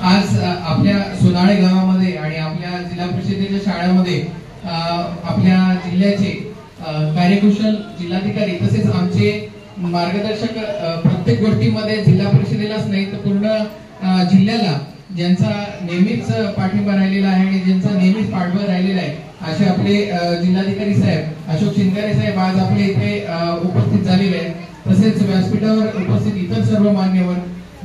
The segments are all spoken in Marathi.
आज आपल्या सोनाळे गावामध्ये आणि आपल्या जिल्हा परिषदेच्या शाळांमध्ये आपल्या जिल्ह्याचे कार्यकुशल जिल्हाधिकारी तसेच आमचे मार्गदर्शक प्रत्येक गोष्टीमध्ये जिल्हा परिषदेलाच नाही तर पूर्ण जिल्ह्याला ज्यांचा नेहमीच पाठिंबा राहिलेला आहे आणि ज्यांचा नेहमीच पाठबळ राहिलेला आहे असे आपले जिल्हाधिकारी साहेब अशोक शिंगारे साहेब आज आपले इथे उपस्थित झालेले आहेत. तसेच व्यासपीठावर उपस्थित इतर सर्व मान्यवर,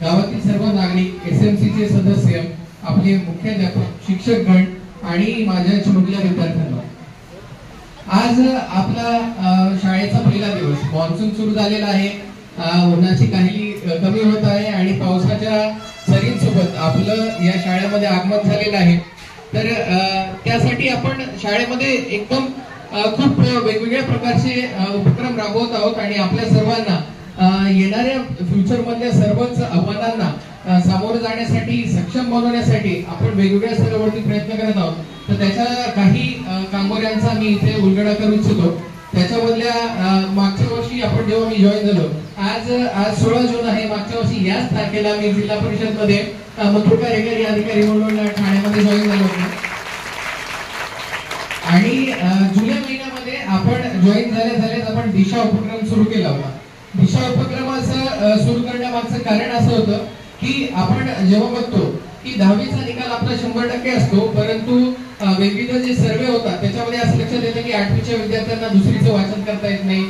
गावातील सर्व नागरिक, SMC चे सदस्य, आपले मुख्याध्यापक, शिक्षकगण आणि माझ्या चिमुकल्या विद्यार्थ्यांना, आज आपला शाळेचा पहिला दिवस. मान्सून सुरू झालेला आहे, उन्हाची काहिली कमी होत आहे आणि पावसाच्या सरींसोबत आपलं या शाळेमध्ये आगमन झालेलं आहे. तर त्यासाठी आपण शाळेमध्ये एकदम खूप वेगवेगळ्या प्रकारचे उपक्रम राबवत आहोत आणि आपल्या सर्वांना येणाऱ्या फ्युचर मधल्या सर्वच आव्हानांना सामोरं जाण्यासाठी, सक्षम बनवण्यासाठी आपण वेगवेगळ्या स्तरावरती प्रयत्न करत आहोत. तर त्याच्या काही कामगारांचा मी इथे उलगडा करू इच्छितो. त्याच्यामधल्या मागच्या वर्षी आपण जेव्हा मी जॉईन झालो, आज 16 जून आहे, मागच्या वर्षी याच तारखेला मी जिल्हा परिषद मध्ये मथुर कार्यकारी अधिकारी म्हणून ठाण्यामध्ये जॉईन झालो होतो. आणि जुलै महिन्यामध्ये आपण जॉईन झाल्याच आपण दिशा उपक्रम सुरू केला होता. दिशा उपक्रमाचं सुरू करण्यामागचं कारण असं होतं की आपण जेव्हा बघतो की 10वीचा निकाल आपला 100% असतो, परंतु विविध जे सर्वे होतात त्याच्यामध्ये असं लक्षात येतं की 8वीच्या विद्यार्थ्यांना दुसरीचं वाचन करता येत नाही,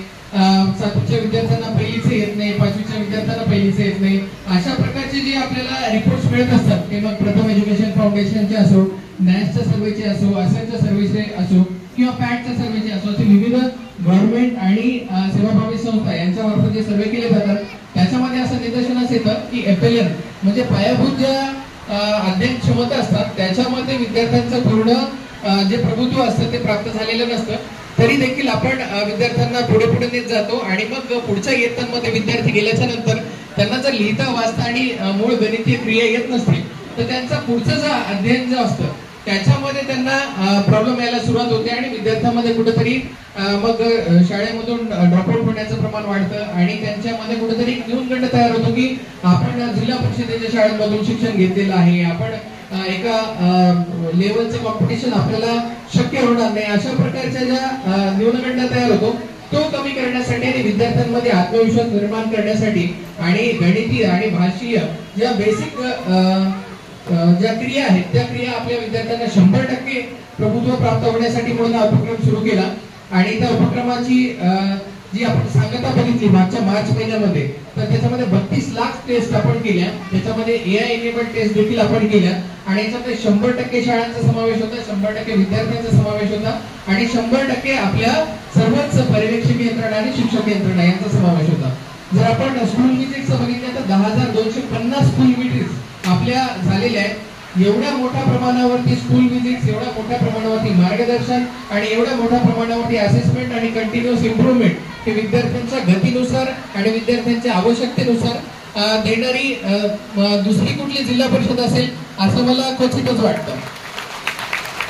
7वीच्या विद्यार्थ्यांना पहिलीचं येत नाही, 5वीच्या विद्यार्थ्यांना पहिलीचं येत नाही. अशा प्रकारचे जे आपल्याला रिपोर्ट्स मिळत असतात ते मग प्रथम एज्युकेशन फाउंडेशनचे असो, नॅशच्या सर्वेचे असो, असेलच्या सर्वेचे असो किंवा पॅटच्या सर्वेचे असो, असे विविध गव्हर्नमेंट आणि सेवाभावी संस्था यांच्या मार्फत जे सर्वे केले जातात त्याच्यामध्ये असं निदर्शनास येतं की FLN म्हणजे पायाभूत ज्या अध्ययन क्षमता असतात त्याच्यामध्ये विद्यार्थ्यांचं पूर्ण जे प्रभुत्व असतं ते प्राप्त झालेलं नसतं. तरी देखील आपण विद्यार्थ्यांना पुढे पुढे नेत जातो आणि मग पुढच्या इयत्तांमध्ये विद्यार्थी गेल्याच्या नंतर त्यांना जर लिहिता वाचता आणि मूळ गणितीय क्रिया येत नसतील तर त्यांचा पुढचं जे अध्ययन जे असतं त्याच्यामध्ये त्यांना प्रॉब्लेम यायला सुरुवात होते आणि विद्यार्थ्यांमध्ये कुठेतरी मग शाळेमधून ड्रॉपआउट होण्याचं प्रमाण वाढतं आणि त्यांच्यामध्ये कुठेतरी न्यूनगंड तयार होतो की आपण जिल्हा परिषदेच्या शाळेमधून शिक्षण घेतलेलं आहे, आपण एका लेवलचं कॉम्पिटिशन आपल्याला शक्य होणार नाही. अशा प्रकारच्या ज्या न्यूनगंड तयार होतो तो कमी करण्यासाठी आणि विद्यार्थ्यांमध्ये आत्मविश्वास निर्माण करण्यासाठी आणि गणितीय आणि भाषीय ज्या बेसिक ज्या क्रिया आहेत त्या क्रिया आपल्या विद्यार्थ्यांना 100% प्रभुत्व प्राप्त होण्यासाठी म्हणून हा उपक्रम सुरू केला. आणि त्या उपक्रमाची जी आपण सांगता बघितली मागच्या मार्च महिन्यामध्ये, तर त्याच्यामध्ये 32 लाख टेस्ट आपण केल्या, त्याच्यामध्ये AI एनेबल्ड टेस्ट देखील आपण केल्या आणि याच्यामध्ये 100% शाळांचा समावेश होता, 100% विद्यार्थ्यांचा समावेश होता आणि 100% आपल्या सर्वच पर्यवेक्षक यंत्रणा आणि शिक्षक यंत्रणा यांचा समावेश होता. जर आपण स्कूल विजिट्स बघितल्या तर 10,250 स्कूल विजिट्स आपल्या झालेल्या आहेत. एवढ्या मोठ्या प्रमाणावरती स्कूल विजिट्स, एवढ्या मोठ्या प्रमाणावरती मार्गदर्शन आणि एवढ्या मोठ्या प्रमाणावरती असेसमेंट आणि कंटिन्युअस इम्प्रूव्हमेंट हे विद्यार्थ्यांच्या गतीनुसार आणि विद्यार्थ्यांच्या आवश्यकतेनुसार देणारी दुसरी कुठली जिल्हा परिषद असेल असं मला क्वचितच वाटतं.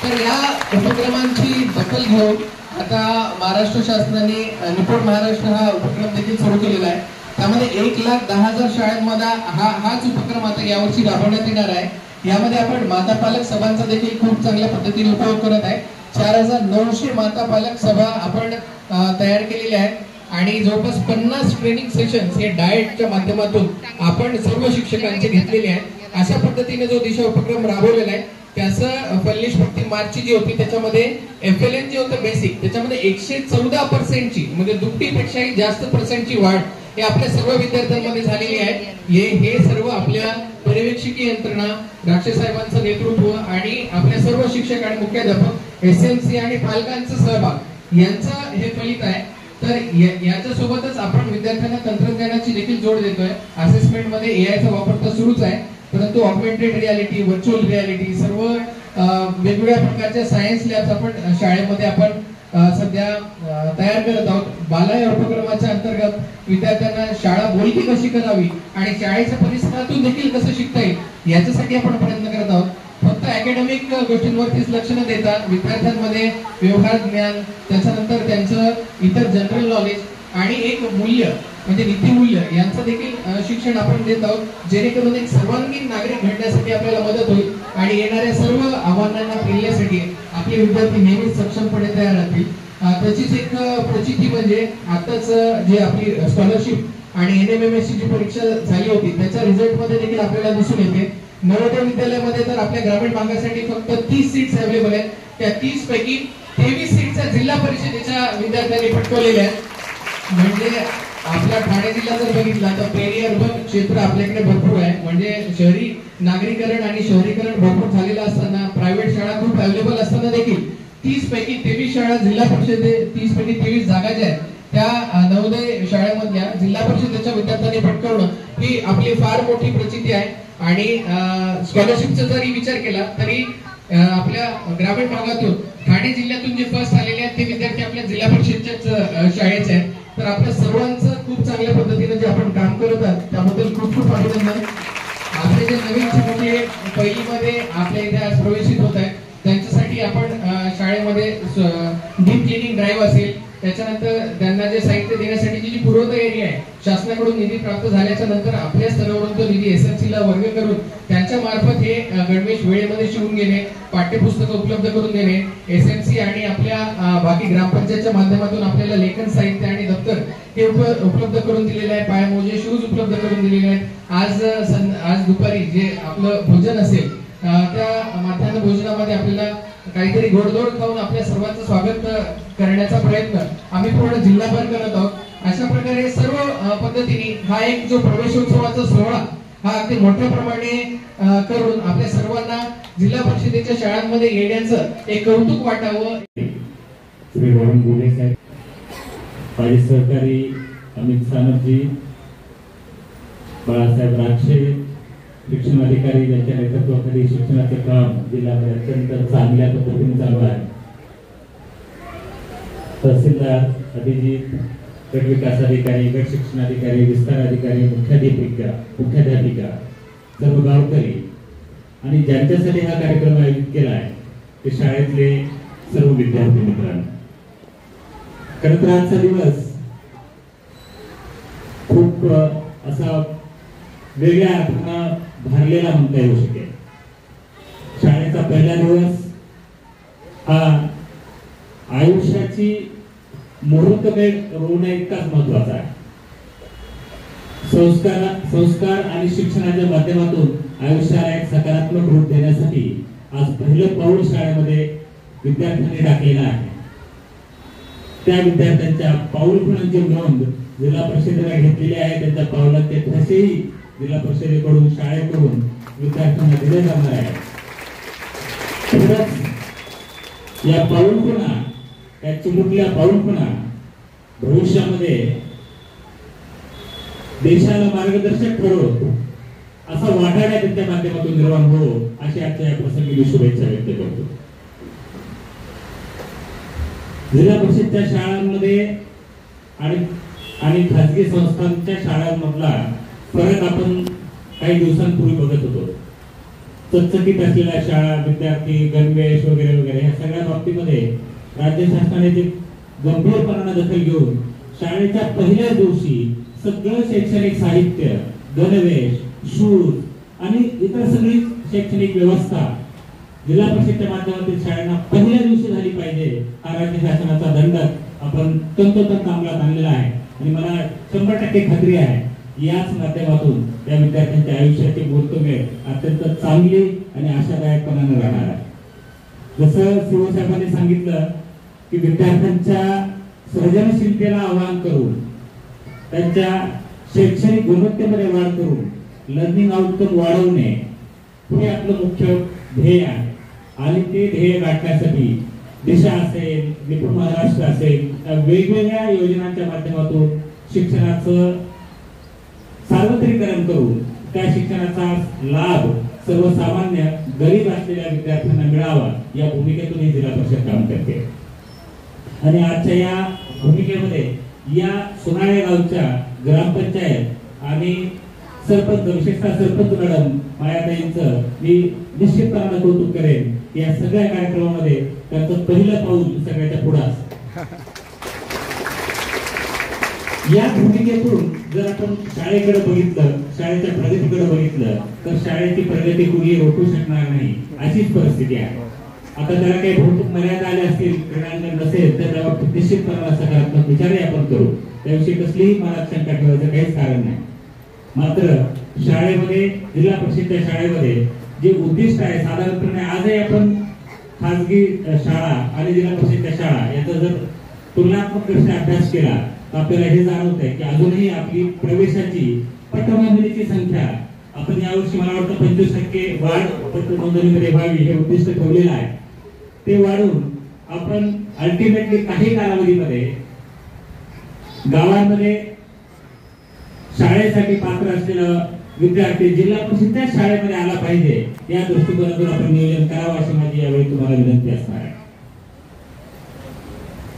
तर या उपक्रमांची दखल घेऊन आता महाराष्ट्र शासनाने निपुण महाराष्ट्र हा उपक्रम देखील सुरू केलेला आहे. त्यामध्ये 1,10,000 शाळांमध्ये हाच उपक्रम आता यावर्षी राबवण्यात येणार आहे. यामध्ये आपण माता पालक सभांचा देखील खूप चांगल्या पद्धतीने उपयोग करत आहे. 4,900 माता पालक सभा आपण तयार केलेल्या आहेत आणि जवळपास 50 ट्रेनिंग सेशन्स हे डाएटच्या माध्यमातून आपण सर्व शिक्षकांचे घेतलेले आहेत. अशा पद्धतीने जो दिशा उपक्रम राबवलेला आहे त्याचं फलिश फक्त मार्चची जी होती त्याच्यामध्ये FLN जे होतं बेसिक त्याच्यामध्ये 114% म्हणजे दुपटीपेक्षाही जास्त पर्सेंटची वाढ हे आपल्या सर्व विद्यार्थ्यांमध्ये झालेली आहे. हे सर्व आपल्या पर्यवेक्षकीय यंत्रणा, राक्षस साहेबांचं नेतृत्व आणि आपल्या सर्व शिक्षक आणि मुख्याध्यापक, SMC आणि पालकांचा सहभाग यांचं हे फलित आहे. तर याच्या सोबतच आपण विद्यार्थ्यांना तंत्रज्ञानाची देखील जोड देतोय. असेसमेंट मध्ये AI चा वापर तर सुरूच आहे, परंतु ऑगमेंटेड रियालिटी, व्हर्च्युअल रियालिटी, सर्व वेगवेगळ्या प्रकारच्या सायन्स लॅब्स आपण शाळेमध्ये आपण सध्या तयार करत आहोत. बाला या उपक्रमाच्या अंतर्गत विद्यार्थ्यांना शाळा बोलकी कशी करावी आणि शाळेच्या परिसरातून देखील कसं शिकता येईल याच्यासाठी आपण प्रयत्न करत आहोत. फक्त अकॅडमिक गोष्टींवरतीच लक्ष न देता विद्यार्थ्यांमध्ये व्यवहार ज्ञान, त्याच्यानंतर त्यांचं इतर जनरल नॉलेज आणि एक मूल्य म्हणजे नीतिमूल्य यांचं देखील शिक्षण आपण देत आहोत, जेणेकरून एक सर्वांगीण नागरिक घडण्यासाठी आपल्याला मदत होईल आणि येणाऱ्या सर्व आव्हानांना पेलण्यासाठी आपले विद्यार्थी नेहमीच सक्षमपणे तयार राहतील. त्याचीच एक प्रचिती म्हणजे आताच जे आपली स्कॉलरशिप आणि NMMSची जी परीक्षा झाली होती त्याच्या रिझल्ट मध्ये देखील आपल्याला दिसून येते. नवोदय विद्यालयामध्ये तर आपल्या ग्रामीण भागासाठी फक्त 30 सीट्स अवेलेबल आहेत. त्या 30 पैकी 23 सीट्स जिल्हा परिषदेच्या विद्यार्थ्यांनी पटकवलेल्या आहेत. म्हणजे आपला ठाणे जिल्हा जर बघितला तर पेरी अर्बन क्षेत्र आपल्याकडे भरपूर आहे. म्हणजे शहरी नागरीकरण आणि शहरीकरण भरपूर झालेलं असताना प्रायव्हेट शाळा खूप अवेलेबल असताना देखील 30 पैकी 23 शाळा जिल्हा परिषदे 30 पैकी 23 जागा ज्या आहेत त्या नवोदय शाळेमधल्या जिल्हा परिषदेच्या विद्यार्थ्यांनी पटकावणं ही आपली फार मोठी प्रचिती आहे. आणि स्कॉलरशिपचा जरी विचार केला तरी आपल्या ग्रामीण भागातून ठाणे जिल्ह्यातून जे फर्स्ट आलेले आहेत ते विद्यार्थी आपल्या जिल्हा परिषदेच्याच शाळेचे आहेत. तर आपल्या सर्वांचं खूप चांगल्या पद्धतीने जे आपण काम करत आहात त्याबद्दल खूप खूप अभिनंदन. आपले जे नवीन चिमुकले पहिलीमध्ये आपल्या इथे आज प्रवेशित होत आहेत त्यांच्यासाठी आपण शाळेमध्ये डीप क्लिनिंग ड्राईव्ह असेल, त्याच्यानंतर त्यांना जे साहित्य देण्यासाठी जी पूर्वतयारी आहे शासनाकडून निधी प्राप्त झाल्याच्या नंतर आपल्या स्तरावरून तो निधी SMC ला वर्ग करून त्यांच्या मार्फत हे गणवेश वेळेमध्ये शिवून घेणे, पाठ्यपुस्तकं उपलब्ध करून देणे, SMC आणि आपल्या बाकी ग्रामपंचायतच्या माध्यमातून आपल्याला लेखन साहित्य आणि दप्तर हे उपलब्ध करून दिलेले आहे. पायामोजे शूज उपलब्ध करून दिलेले आहेत. आज दुपारी जे आपलं भोजन असेल त्या माध्यान्ह भोजनामध्ये आपल्याला काहीतरी गोडधोड खाऊन आपल्या सर्वांचं स्वागत करण्याचा प्रयत्न आम्ही पूर्ण जिल्हाभर करत आहोत. अशा प्रकारे सर्व पद्धतीने हा एक जो प्रवेशोत्सवाचा सोहळा हा अगदी मोठ्या प्रमाणे करून आपल्या सर्वांना जिल्हा परिषदेच्या शाळांमध्ये येण्याचं एक कौतुक वाटावं. श्री वरुण गुले साहेब, माझे सहकारी अमित सानपजी, बाळासाहेब राक्षे, शिक्षणाधिकारी ज्यांच्या नेतृत्वाखाली शिक्षणाचे काम जिल्ह्यामध्ये अत्यंत चांगल्या पद्धतीने चालू आहे. तहसीलदार, अभिजित, गट विकास अधिकारी, गट शिक्षणाधिकारी, विस्तार अधिकारी, मुख्याध्यापिका, सर्व गावकरी आणि ज्यांच्यासाठी हा कार्यक्रम आयोजित केला आहे ते शाळेतले सर्व विद्यार्थी मित्रांनो, खरं तर आजचा दिवस खूप असा वेगळ्या अर्थानं भरलेला म्हणता येऊ शकेल. शाळेचा पहिला दिवस हा आयुष्याची मुहूर्तमेढ रोवण्या इतकाच महत्वाचा आहे. संस्कार आणि शिक्षणाच्या माध्यमातून आयुष्याला एक सकारात्मक रूप देण्यासाठी आज पहिलं पाऊल शाळेमध्ये विद्यार्थ्यांनी टाकलेलं आहे. त्या विद्यार्थ्यांच्या पाऊल खुणांची नोंद जिल्हा परिषदेला घेतलेली आहे. त्यांच्या पावलाचे ठसेही जिल्हा परिषदेकडून शाळेकडून विद्यार्थ्यांना दिले जाणार आहे. या पाऊल खुणा, या चिमुकल्या पाऊल खुणा भविष्यामध्ये देशाला मार्गदर्शक ठरवतो असा वाटाड्या त्यांच्या माध्यमातून निर्माण हो अशी आजच्या या प्रसंगी मी शुभेच्छा व्यक्त करतो. जिल्हा परिषदच्या शाळांमध्ये आणि खाजगी संस्थांच्या शाळांमधला फरक आपण काही दिवसांपूर्वी बघत होतो. चकचकीत असलेल्या शाळा, विद्यार्थी, गणवेश वगैरे वगैरे ह्या सगळ्या बाबतीमध्ये राज्य शासनाने ते गंभीरपणाने दखल घेऊन शाळेच्या पहिल्या दिवशी सगळं शैक्षणिक साहित्य, गणवेश, शूज आणि इतर सगळी शैक्षणिक व्यवस्था जिल्हा परिषदेच्या माध्यमातून शाळांना पहिल्या दिवशी झाली पाहिजे हा राज्य शासनाचा दंडक आपण तंतोतंत अंमलात आणलेला आहे. आणि मला 100% खात्री आहे याच माध्यमातून या विद्यार्थ्यांच्या आयुष्याची मुहूर्तमेढ अत्यंत चांगली आणि आशादायकपणाने राहणार आहे. जसं सीओ साहेबांनी सांगितलं की विद्यार्थ्यांच्या सृजनशीलतेला आवाहन करून त्यांच्या शैक्षणिक गुणवत्तेमध्ये वाढ करून लर्निंग आउटकम वाढवणे हे आपलं मुख्य ध्येय आहे. आणि ते ध्येय गाठण्यासाठी दिशा असेल, निपुण महाराष्ट्र असेल, वेगवेगळ्या योजनांच्या माध्यमातून शिक्षणाचं सार्वत्रिकरण करून त्या शिक्षणाचा लाभ सर्वसामान्य गरीब असलेल्या विद्यार्थ्यांना मिळावा या भूमिकेतून ही जिल्हा परिषद काम करते. आणि आजच्या या भूमिकेमध्ये या सोनाळे गावच्या ग्रामपंचायत आणि सरपंच, विशेषतः सरपंच मॅडम मायाताईंचं मी निश्चितपणाने कौतुक करेन. या सगळ्या कार्यक्रमामध्ये त्यांचं पहिलं पाऊल सगळ्याच्या पुढे या भूमिकेतून जर आपण शाळेकडे बघितलं, शाळेच्या प्रगतीकडे बघितलं, तर शाळेची प्रगती कुणी रोखू शकणार नाही अशीच परिस्थिती आहे. आता त्याला काही भौतिक मर्यादा आल्या असतील, क्रीडांगण नसेल, तर त्या बाबतीत निश्चितपणे सकारात्मक विचारही आपण करू. त्याविषयी कसलीही मनात शंका ठेवायचं काहीच कारण नाही. मात्र शाळेमध्ये, जिल्हा परिषदच्या शाळेमध्ये जे उद्दिष्ट आहे, साधारणपणे आजही आपण खाजगी शाळा आणि जिल्हा परिषदच्या शाळा याचा जर तुलनात्मक दृष्ट्या अभ्यास केला तर आपल्याला हे जाणवत आहे की अजूनही आपली प्रवेशाची पटनोंदणीची संख्या आपण यावर्षी मला वाटतं 25% वाढ पटनोंदणीमध्ये व्हावी हे उद्दिष्ट ठेवलेलं आहे. ते वाढून आपण अल्टिमेटली काही कालावधीमध्ये गावांमध्ये शाळेसाठी पात्र असलेला विद्यार्थी जिल्हा परिषदच्या शाळेमध्ये आला पाहिजे या दृष्टिकोनातून आपण नियोजन करावं अशी माझी यावेळी तुम्हाला विनंती असणार आहे.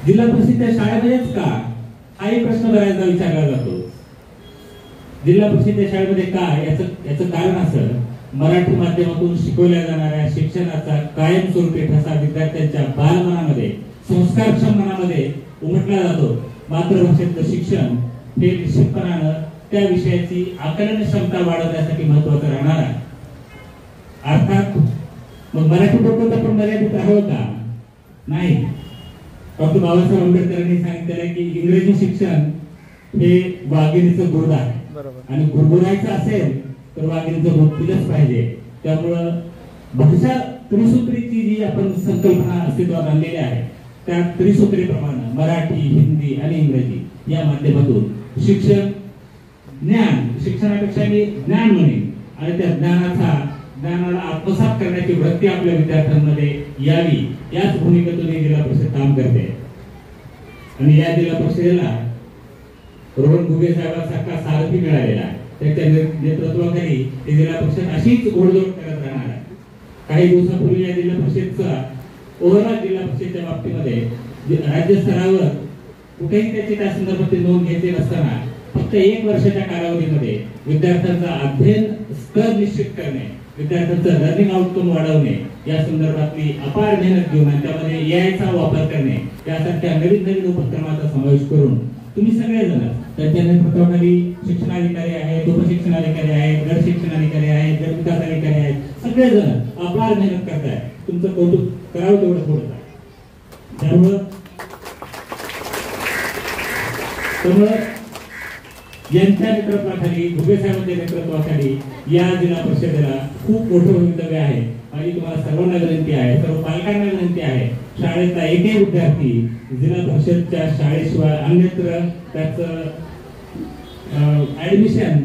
जिल्हा परिषदच्या शाळेमध्येच का हाही प्रश्न बऱ्याचदा विचारला जातो. जिल्हा परिषदच्या शाळेमध्ये का याचं कारण असं, मराठी माध्यमातून शिकवल्या जाणाऱ्या शिक्षणाचा कायमस्वरूपी ठसा विद्यार्थ्यांच्या बालमनामध्ये, संस्कारक्षम मनामध्ये उमटला जातो. मातृभाषेतलं शिक्षण हे निश्चितपणानं त्या विषयाची आकलन क्षमता वाढवण्यासाठी महत्वाचं राहणार आहे. अर्थात मग मराठी बोलतो आपण मर्यादित राहावं का? नाही. डॉक्टर बाबासाहेब आंबेडकरांनी सांगितलेलं की इंग्रजी शिक्षण हे वाघिणीचं दूध आहे आणि गुरगुरायचं असेल तर वाघिणीचं दूध पिलंच पाहिजे. त्यामुळं भाषा त्रिसूत्रीची जी आपण संकल्पना अस्तित्वात आणलेली आहे त्या त्रिसूत्रीप्रमाणे मराठी, हिंदी आणि इंग्रजी या माध्यमातून शिक्षण, ज्ञान, शिक्षणापेक्षा मी ज्ञान म्हणेन, आणि त्या ज्ञानाला आत्मसात करण्याची वृत्ती आपल्या विद्यार्थ्यांमध्ये यावी याच भूमिकेतून जिल्हा परिषद काम करते. आणि या जिल्हा परिषदेला रोहन घुगे साहेबांसारखा सारथी मिळालेला आहे. त्याच्या नेतृत्वाखाली ही जिल्हा परिषद अशीच घोडदौड करत राहणार आहे. काही दिवसापूर्वी या जिल्हा परिषदचा ओव्हरऑल जिल्हा परिषदेच्या बाबतीमध्ये राज्य स्तरावर कुठेही त्याची त्या संदर्भातील नोंद घ्यायची नसताना फक्त 1 वर्षाच्या कालावधीमध्ये विद्यार्थ्यांचा अध्ययन स्तर निश्चित करणे, विद्यार्थ्यांचं लर्निंग आउटकम वाढवणे या संदर्भातली अपार मेहनत घेऊन आणि त्यामध्ये एआयचा वापर करणे यासारख्या नवीन उपक्रमाचा समावेश करून तुम्ही सगळेजण त्यांच्या नेतृत्वाखाली शिक्षणाधिकारी आहेत, उपशिक्षणाधिकारी आहेत, गट शिक्षणाधिकारी आहेत, गट विकास अधिकारी आहेत, सगळेजण अपार मेहनत करताय. तुमचं कौतुक करावं तेवढं थोडं आहे. त्यामुळं यांच्या नेतृत्वाखाली, घुगे साहेबांच्या नेतृत्वाखाली या जिल्हा परिषदेला खूप मोठं भवितव्य आहे. माझी तुम्हाला सर्वांना विनंती आहे, सर्व पालकांना विनंती आहे, शाळेतला एकही विद्यार्थी जिल्हा परिषदच्या शाळेशिवाय अन्यत्र त्याचं ऍडमिशन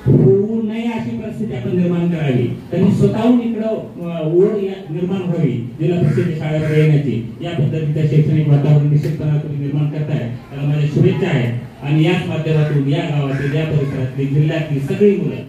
होऊ नये अशी परिस्थिती आपण निर्माण करावी. त्यांनी स्वतःहून इकडं ओढ निर्माण व्हावी जिल्हा परिषदेच्या शाळेमध्ये येण्याची. या पद्धतीचं शैक्षणिक वातावरण निश्चितपणे तुम्ही निर्माण करताय, त्याला माझ्या शुभेच्छा आहेत. आणि याच माध्यमातून या गावातील, या परिसरातली, जिल्ह्यातली सगळी मुलं